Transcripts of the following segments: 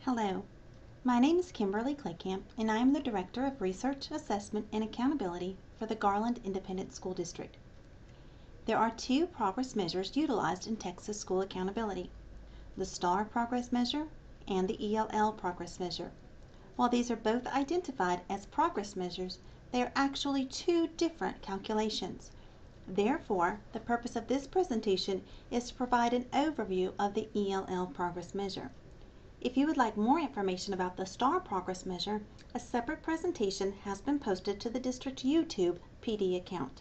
Hello, my name is Kimberly Claycamp and I am the Director of Research, Assessment, and Accountability for the Garland Independent School District. There are two progress measures utilized in Texas school accountability, the STAAR Progress Measure and the ELL Progress Measure. While these are both identified as progress measures, they are actually two different calculations. Therefore, the purpose of this presentation is to provide an overview of the ELL Progress Measure. If you would like more information about the STAAR Progress Measure, a separate presentation has been posted to the District YouTube PD account.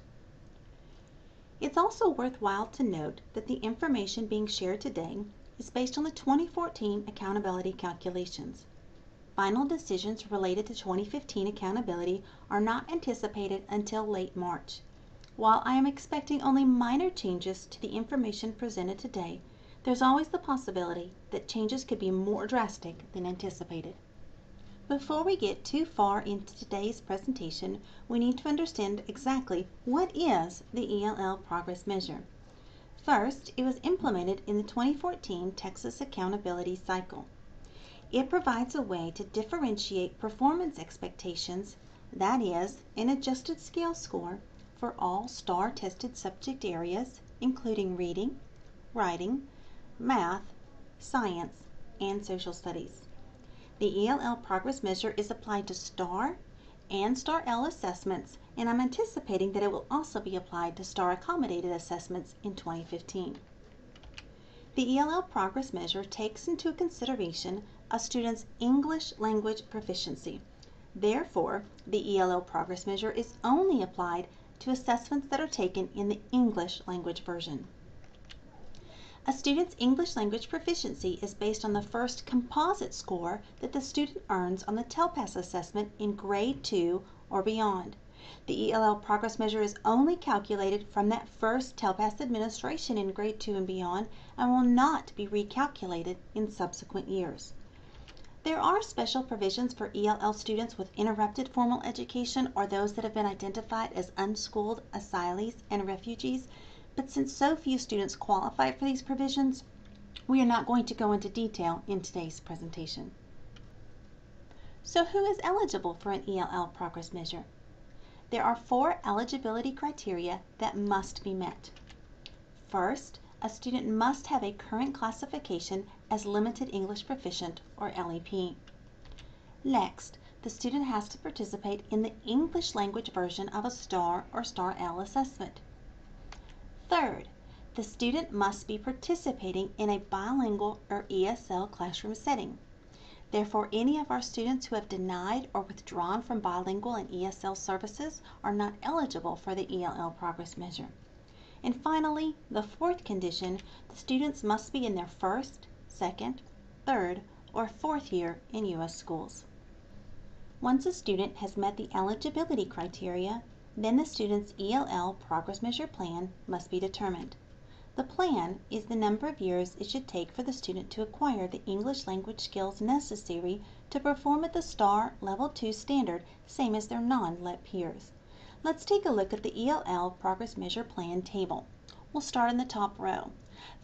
It's also worthwhile to note that the information being shared today is based on the 2014 accountability calculations. Final decisions related to 2015 accountability are not anticipated until late March. While I am expecting only minor changes to the information presented today, there's always the possibility that changes could be more drastic than anticipated. Before we get too far into today's presentation, we need to understand exactly what is the ELL Progress Measure. First, it was implemented in the 2014 Texas Accountability Cycle. It provides a way to differentiate performance expectations, that is, an adjusted scale score, for all STAAR tested subject areas, including reading, writing, math, science, and social studies. The ELL Progress Measure is applied to STAAR and STAR-L assessments, and I'm anticipating that it will also be applied to STAR accommodated assessments in 2015. The ELL Progress Measure takes into consideration a student's English language proficiency. Therefore, the ELL Progress Measure is only applied to assessments that are taken in the English language version. A student's English language proficiency is based on the first composite score that the student earns on the TELPAS assessment in grade 2 or beyond. The ELL Progress Measure is only calculated from that first TELPAS administration in grade 2 and beyond and will not be recalculated in subsequent years. There are special provisions for ELL students with interrupted formal education or those that have been identified as unschooled asylees and refugees. But since so few students qualify for these provisions, we are not going to go into detail in today's presentation. So who is eligible for an ELL Progress Measure? There are 4 eligibility criteria that must be met. First, a student must have a current classification as Limited English Proficient or LEP. Next, the student has to participate in the English language version of a STAAR or STAR-L assessment. Third, the student must be participating in a bilingual or ESL classroom setting. Therefore, any of our students who have denied or withdrawn from bilingual and ESL services are not eligible for the ELL Progress Measure. And finally, the 4th condition, the students must be in their 1st, 2nd, 3rd, or 4th year in U.S. schools. Once a student has met the eligibility criteria, then the student's ELL Progress Measure plan must be determined. The plan is the number of years it should take for the student to acquire the English language skills necessary to perform at the STAAR Level 2 standard, same as their non-LEP peers. Let's take a look at the ELL Progress Measure plan table. We'll start in the top row.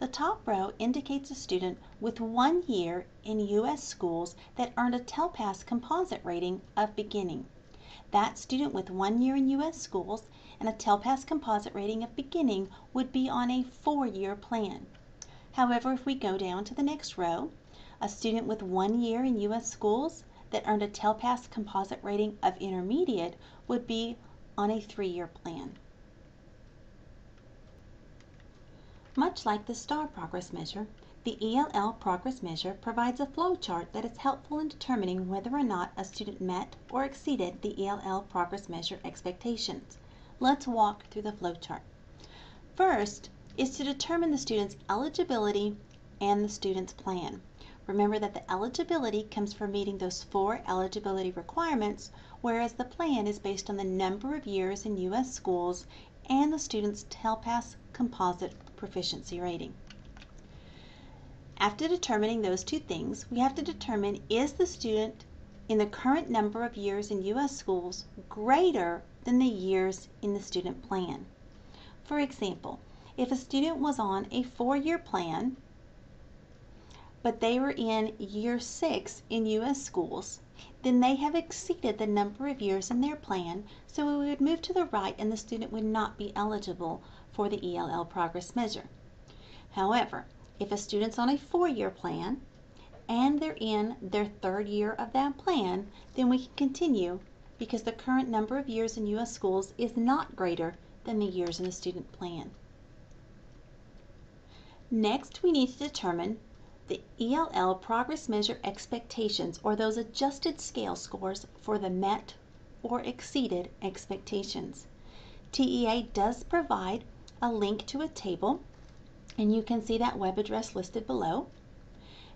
The top row indicates a student with 1 year in U.S. schools that earned a TELPAS composite rating of beginning. That student with 1 year in U.S. schools and a TELPAS composite rating of beginning would be on a 4-year plan. However, if we go down to the next row, a student with 1 year in U.S. schools that earned a TELPAS composite rating of intermediate would be on a 3-year plan. Much like the STAAR Progress Measure, the ELL Progress Measure provides a flowchart that is helpful in determining whether or not a student met or exceeded the ELL Progress Measure expectations. Let's walk through the flowchart. First is to determine the student's eligibility and the student's plan. Remember that the eligibility comes from meeting those 4 eligibility requirements, whereas the plan is based on the number of years in U.S. schools and the student's TELPAS composite proficiency rating. After determining those 2 things, we have to determine, is the student in the current number of years in U.S. schools greater than the years in the student plan? For example, if a student was on a 4-year plan but they were in year 6 in U.S. schools, then they have exceeded the number of years in their plan, so we would move to the right and the student would not be eligible for the ELL Progress Measure. However, if a student's on a 4-year plan and they're in their 3rd year of that plan, then we can continue because the current number of years in U.S. schools is not greater than the years in the student plan. Next, we need to determine the ELL Progress Measure expectations, or those adjusted scale scores for the met or exceeded expectations. TEA does provide a link to a table, and you can see that web address listed below.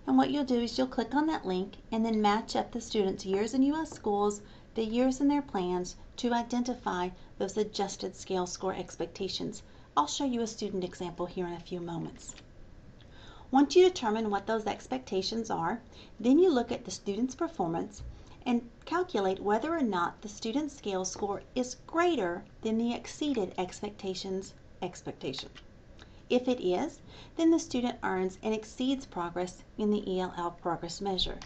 And what you'll do is you'll click on that link and then match up the students' years in U.S. schools, the years in their plans, to identify those adjusted scale score expectations. I'll show you a student example here in a few moments. Once you determine what those expectations are, then you look at the student's performance and calculate whether or not the student's scale score is greater than the exceeded expectation. If it is, then the student earns and exceeds progress in the ELL Progress Measure.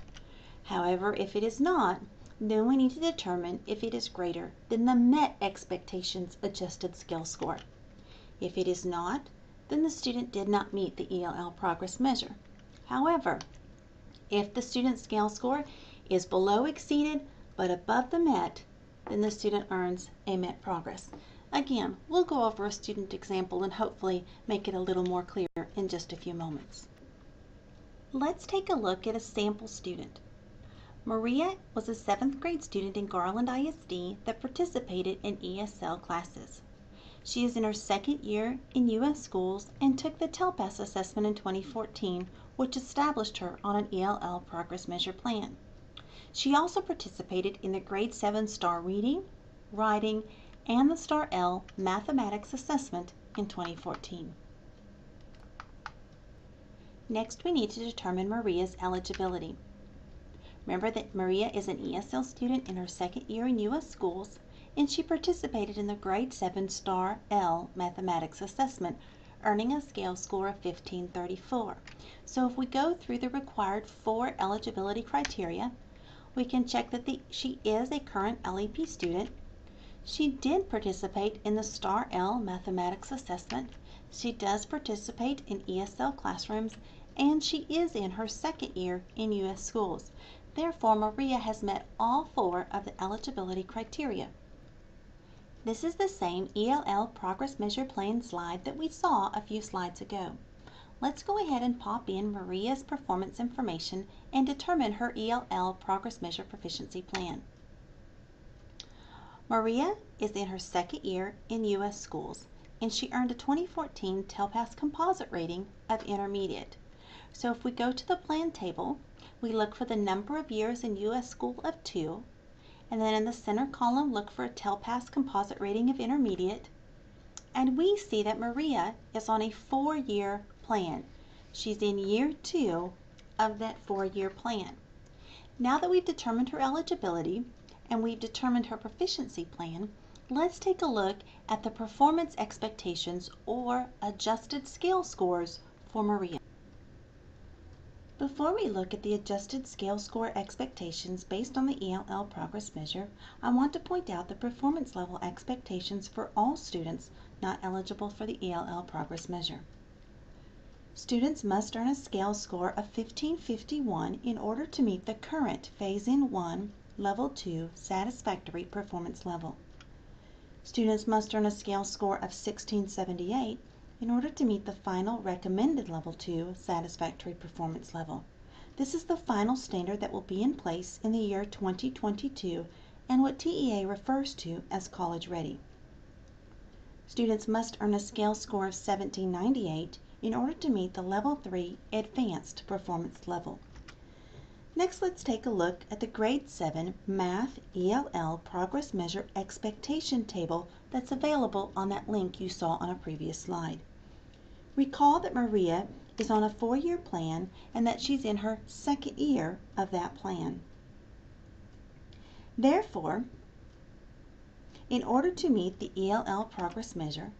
However, if it is not, then we need to determine if it is greater than the met expectations adjusted scale score. If it is not, then the student did not meet the ELL Progress Measure. However, if the student's scale score is below exceeded but above the met, then the student earns a met progress. Again, we'll go over a student example and hopefully make it a little more clear in just a few moments. Let's take a look at a sample student. Maria was a 7th grade student in Garland ISD that participated in ESL classes. She is in her 2nd year in U.S. schools and took the TELPAS assessment in 2014, which established her on an ELL Progress Measure plan. She also participated in the grade 7 STAAR Reading, Writing, and the STAAR L Mathematics assessment in 2014. Next, we need to determine Maria's eligibility. Remember that Maria is an ESL student in her 2nd year in U.S. schools, and she participated in the grade 7 STAAR L Mathematics assessment, earning a scale score of 1534. So if we go through the required 4 eligibility criteria, we can check that she is a current LEP student. She did participate in the STAAR L Mathematics assessment. She does participate in ESL classrooms, and she is in her 2nd year in U.S. schools. Therefore, Maria has met all 4 of the eligibility criteria. This is the same ELL Progress Measure plan slide that we saw a few slides ago. Let's go ahead and pop in Maria's performance information and determine her ELL Progress Measure proficiency plan. Maria is in her 2nd year in U.S. schools, and she earned a 2014 TELPAS composite rating of intermediate. So if we go to the plan table, we look for the number of years in U.S. school of 2, and then in the center column look for a TELPAS composite rating of intermediate, and we see that Maria is on a 4-year plan. She's in year 2 of that 4-year plan. Now that we've determined her eligibility and we've determined her proficiency plan, let's take a look at the performance expectations or adjusted scale scores for Maria. Before we look at the adjusted scale score expectations based on the ELL Progress Measure, I want to point out the performance level expectations for all students not eligible for the ELL Progress Measure. Students must earn a scale score of 1551 in order to meet the current Phase-In 1, Level 2 satisfactory performance level. Students must earn a scale score of 1678 in order to meet the final recommended Level 2 satisfactory performance level. This is the final standard that will be in place in the year 2022 and what TEA refers to as college ready. Students must earn a scale score of 1798 in order to meet the Level 3 advanced performance level. Next, let's take a look at the Grade 7 Math ELL Progress Measure expectation table that's available on that link you saw on a previous slide. Recall that Maria is on a 4-year plan and that she's in her 2nd year of that plan. Therefore, in order to meet the ELL Progress Measure,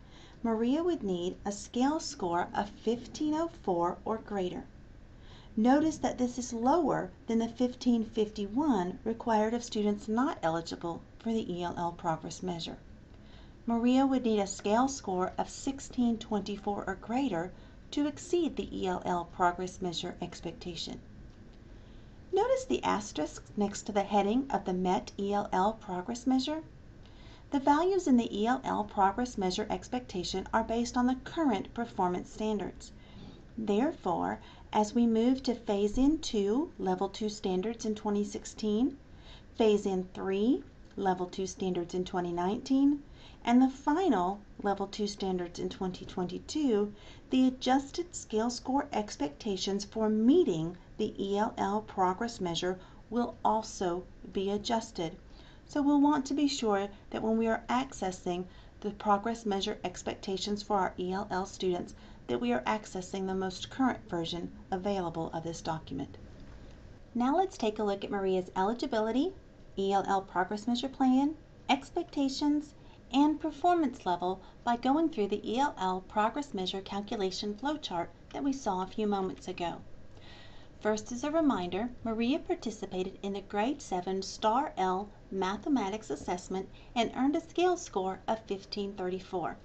Maria would need a scale score of 1504 or greater. Notice that this is lower than the 1551 required of students not eligible for the ELL Progress Measure. Maria would need a scale score of 1624 or greater to exceed the ELL Progress Measure expectation. Notice the asterisk next to the heading of the MET ELL Progress Measure. The values in the ELL Progress Measure expectation are based on the current performance standards. Therefore, as we move to Phase-In 2, Level 2 standards in 2016, Phase-In 3, Level 2 standards in 2019, and the final Level 2 standards in 2022, the adjusted scale score expectations for meeting the ELL Progress Measure will also be adjusted. So we'll want to be sure that when we are accessing the Progress Measure expectations for our ELL students, that we are accessing the most current version available of this document. Now let's take a look at Maria's eligibility, ELL Progress Measure plan, expectations, and performance level by going through the ELL Progress Measure calculation flowchart that we saw a few moments ago. First, as a reminder, Maria participated in the Grade 7 STAAR L Mathematics Assessment and earned a scale score of 1534.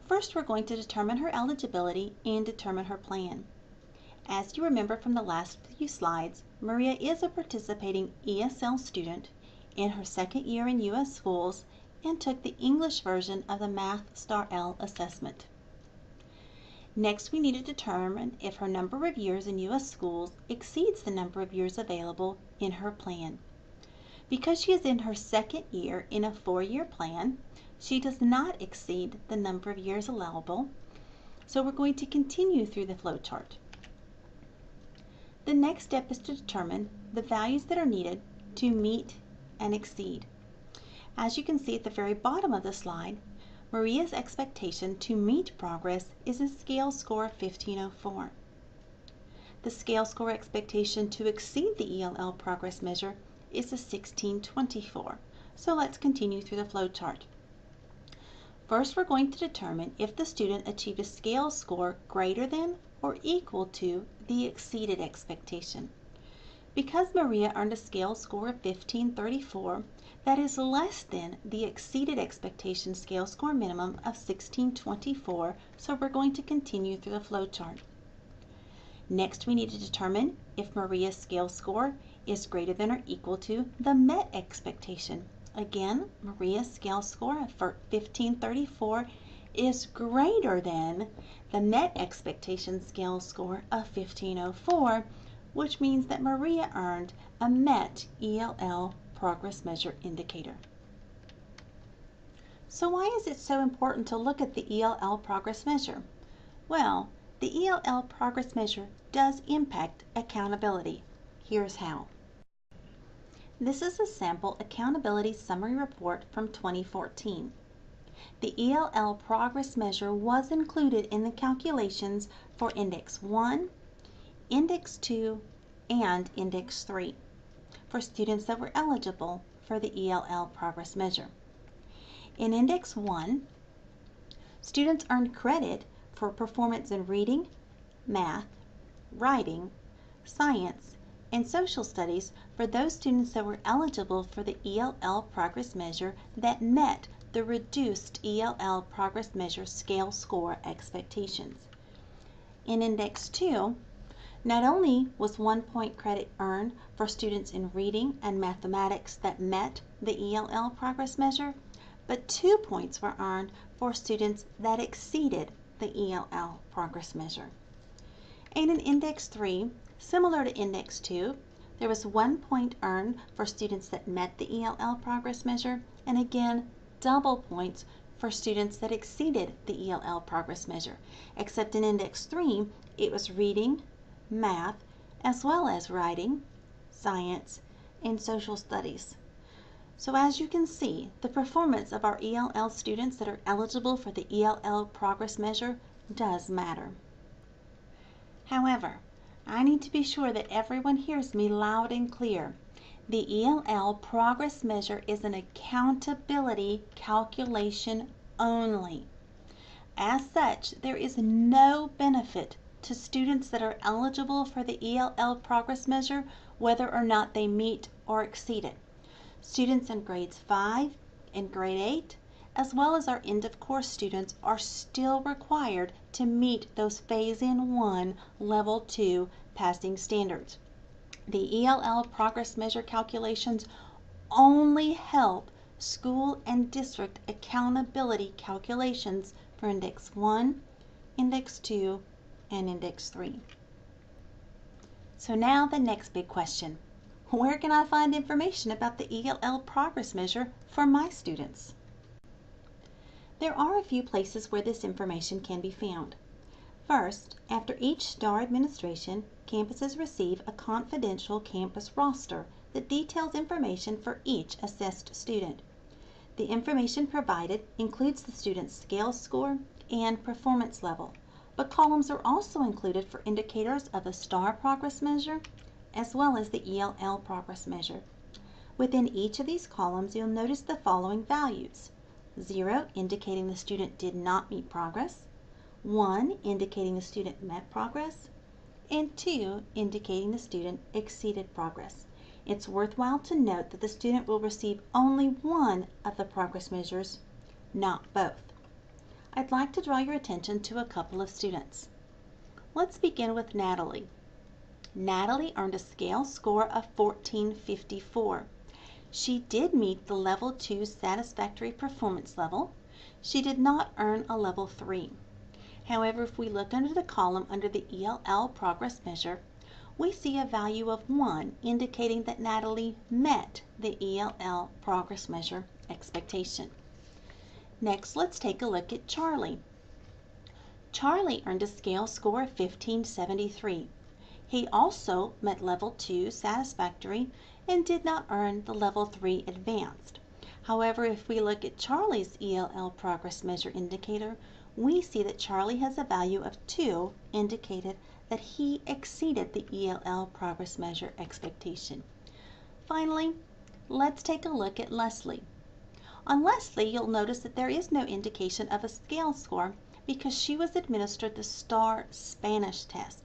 First, we're going to determine her eligibility and determine her plan. As you remember from the last few slides, Maria is a participating ESL student in her second year in U.S. schools and took the English version of the Math STAAR L assessment. Next, we need to determine if her number of years in U.S. schools exceeds the number of years available in her plan. Because she is in her second year in a 4-year plan, she does not exceed the number of years allowable, so we're going to continue through the flowchart. The next step is to determine the values that are needed to meet and exceed. As you can see at the very bottom of the slide, Maria's expectation to meet progress is a scale score of 1504. The scale score expectation to exceed the ELL Progress Measure is a 1624. So let's continue through the flowchart. First, we're going to determine if the student achieved a scale score greater than or equal to the exceeded expectation. Because Maria earned a scale score of 1534, that is less than the exceeded expectation scale score minimum of 1624, so we're going to continue through the flowchart. Next, we need to determine if Maria's scale score is greater than or equal to the MET expectation. Again, Maria's scale score of 1534 is greater than the MET expectation scale score of 1504, which means that Maria earned a MET ELL Progress Measure indicator. So why is it so important to look at the ELL Progress Measure? Well, the ELL Progress Measure does impact accountability. Here's how. This is a sample accountability summary report from 2014. The ELL Progress Measure was included in the calculations for Index 1, Index 2, and Index 3 for students that were eligible for the ELL Progress Measure. In Index 1, students earned credit for performance in reading, math, writing, science, and social studies for those students that were eligible for the ELL Progress Measure that met the reduced ELL Progress Measure scale score expectations. In Index 2, not only was 1 point credit earned for students in reading and mathematics that met the ELL Progress Measure, but 2 points were earned for students that exceeded the ELL Progress Measure. And in Index 3, similar to Index 2, there was 1 point earned for students that met the ELL Progress Measure, and again, double points for students that exceeded the ELL Progress Measure, except in Index 3, it was reading, math, as well as writing, science, and social studies. So as you can see, the performance of our ELL students that are eligible for the ELL Progress Measure does matter. However, I need to be sure that everyone hears me loud and clear. The ELL Progress Measure is an accountability calculation only. As such, there is no benefit to students that are eligible for the ELL Progress Measure whether or not they meet or exceed it. Students in grades 5 and grade 8, as well as our end of course students, are still required to meet those Phase-In 1 Level 2 passing standards. The ELL Progress Measure calculations only help school and district accountability calculations for Index 1, Index 2, and Index 3. So now the next big question. Where can I find information about the ELL Progress Measure for my students? There are a few places where this information can be found. First, after each STAAR administration, campuses receive a confidential campus roster that details information for each assessed student. The information provided includes the student's scale score and performance level, but columns are also included for indicators of the STAAR Progress Measure as well as the ELL Progress Measure. Within each of these columns, you'll notice the following values: 0 indicating the student did not meet progress, 1 indicating the student met progress, and 2 indicating the student exceeded progress. It's worthwhile to note that the student will receive only one of the progress measures, not both. I'd like to draw your attention to a couple of students. Let's begin with Natalie. Natalie earned a scale score of 1454. She did meet the Level 2 satisfactory performance level. She did not earn a Level 3. However, if we look under the column under the ELL Progress Measure, we see a value of 1 indicating that Natalie met the ELL Progress Measure expectation. Next, let's take a look at Charlie. Charlie earned a scale score of 1573. He also met Level 2 satisfactory and did not earn the Level 3 advanced. However, if we look at Charlie's ELL Progress Measure indicator, we see that Charlie has a value of 2 indicated that he exceeded the ELL Progress Measure expectation. Finally, let's take a look at Leslie. On Leslie, you'll notice that there is no indication of a scale score because she was administered the STAAR Spanish test.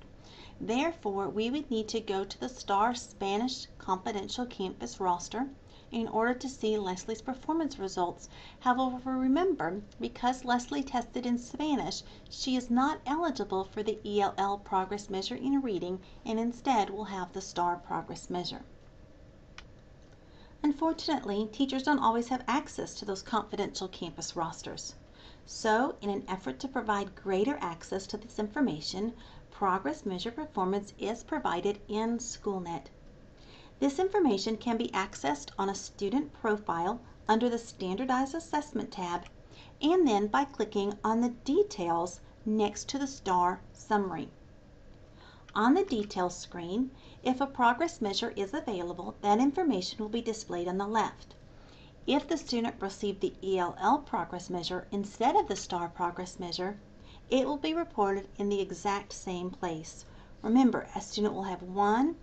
Therefore, we would need to go to the STAAR Spanish Confidential Campus roster in order to see Leslie's performance results. However, remember, because Leslie tested in Spanish, she is not eligible for the ELL Progress Measure in reading and instead will have the STAAR Progress Measure. Unfortunately, teachers don't always have access to those confidential campus rosters. So, in an effort to provide greater access to this information, Progress Measure performance is provided in SchoolNet. This information can be accessed on a student profile under the Standardized Assessment tab and then by clicking on the details next to the STAAR summary. On the details screen, if a progress measure is available, that information will be displayed on the left. If the student received the ELL Progress Measure instead of the STAAR Progress Measure, it will be reported in the exact same place. Remember, a student will have one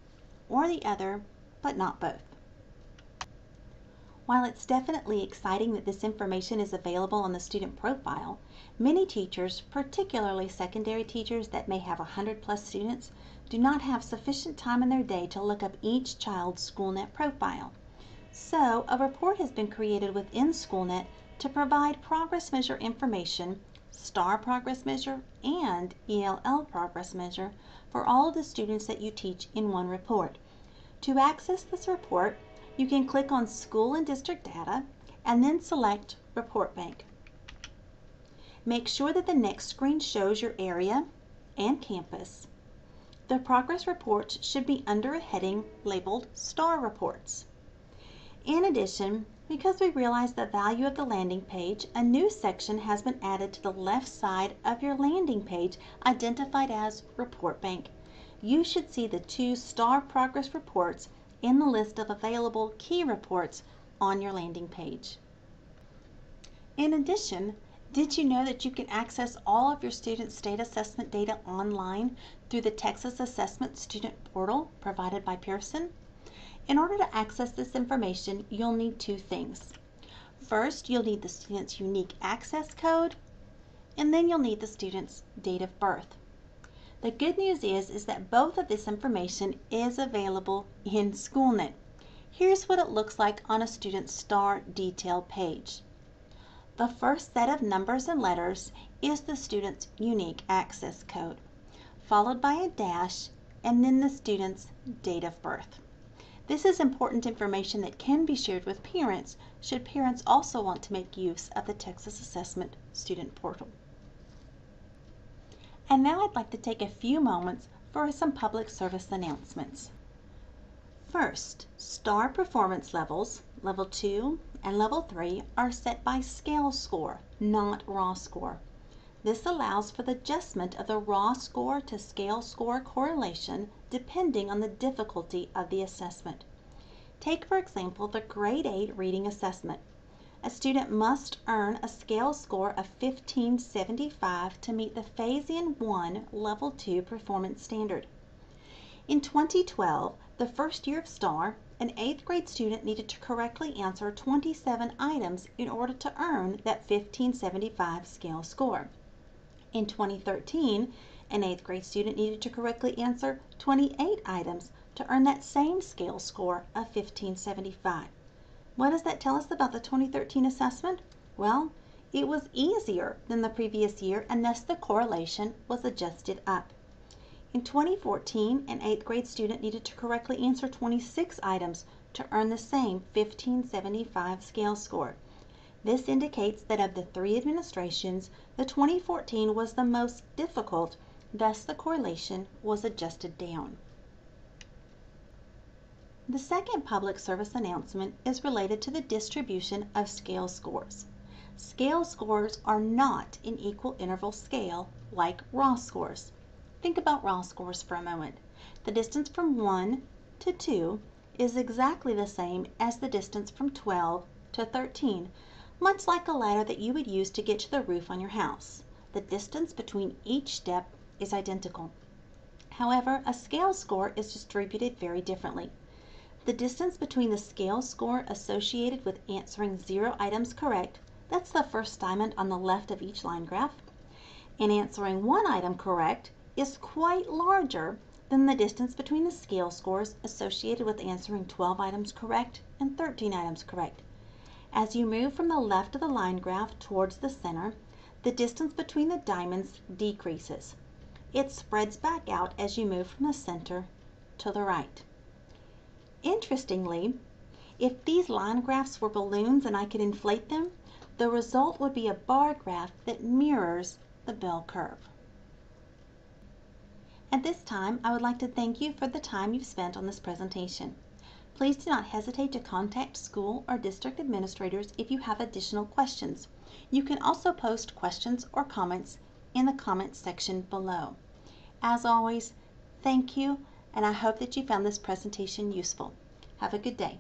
or the other, but not both. While it's definitely exciting that this information is available on the student profile, many teachers, particularly secondary teachers that may have 100+ students, do not have sufficient time in their day to look up each child's SchoolNet profile. So, a report has been created within SchoolNet to provide progress measure information, STAAR Progress Measure, and ELL Progress Measure for all of the students that you teach in one report. To access this report, you can click on School and District Data and then select Report Bank. Make sure that the next screen shows your area and campus. The progress reports should be under a heading labeled STAAR Reports. In addition, because we realize the value of the landing page, a new section has been added to the left side of your landing page identified as Report Bank. You should see the 2 STAAR Progress Reports in the list of available key reports on your landing page. In addition, did you know that you can access all of your student state assessment data online through the Texas Assessment Student Portal provided by Pearson? In order to access this information, you'll need 2 things. First, you'll need the student's unique access code, and then you'll need the student's date of birth. The good news is that both of this information is available in SchoolNet. Here's what it looks like on a student's STAAR detail page. The first set of numbers and letters is the student's unique access code, followed by a dash and then the student's date of birth. This is important information that can be shared with parents should parents also want to make use of the Texas Assessment Student Portal. And now I'd like to take a few moments for some public service announcements. First, STAAR performance levels, Level 2 and Level 3, are set by scale score, not raw score. This allows for the adjustment of the raw score to scale score correlation depending on the difficulty of the assessment. Take, for example, the Grade 8 reading assessment. A student must earn a scale score of 1575 to meet the Phase-In 1 Level 2 performance standard. In 2012, the first year of STAAR, an 8th grade student needed to correctly answer 27 items in order to earn that 1575 scale score. In 2013, an 8th grade student needed to correctly answer 28 items to earn that same scale score of 1575. What does that tell us about the 2013 assessment? Well, it was easier than the previous year and thus the correlation was adjusted up. In 2014, an 8th grade student needed to correctly answer 26 items to earn the same 1575 scale score. This indicates that of the 3 administrations, the 2014 was the most difficult, thus the correlation was adjusted down. The second public service announcement is related to the distribution of scale scores. Scale scores are not an equal interval scale like raw scores. Think about raw scores for a moment. The distance from 1 to 2 is exactly the same as the distance from 12 to 13, much like a ladder that you would use to get to the roof on your house. The distance between each step is identical. However, a scale score is distributed very differently. The distance between the scale score associated with answering 0 items correct, that's the first diamond on the left of each line graph, and answering 1 item correct is quite larger than the distance between the scale scores associated with answering 12 items correct and 13 items correct. As you move from the left of the line graph towards the center, the distance between the diamonds decreases. It spreads back out as you move from the center to the right. Interestingly, if these line graphs were balloons and I could inflate them, the result would be a bar graph that mirrors the bell curve. At this time, I would like to thank you for the time you've spent on this presentation. Please do not hesitate to contact school or district administrators if you have additional questions. You can also post questions or comments in the comments section below. As always, thank you, and I hope that you found this presentation useful. Have a good day.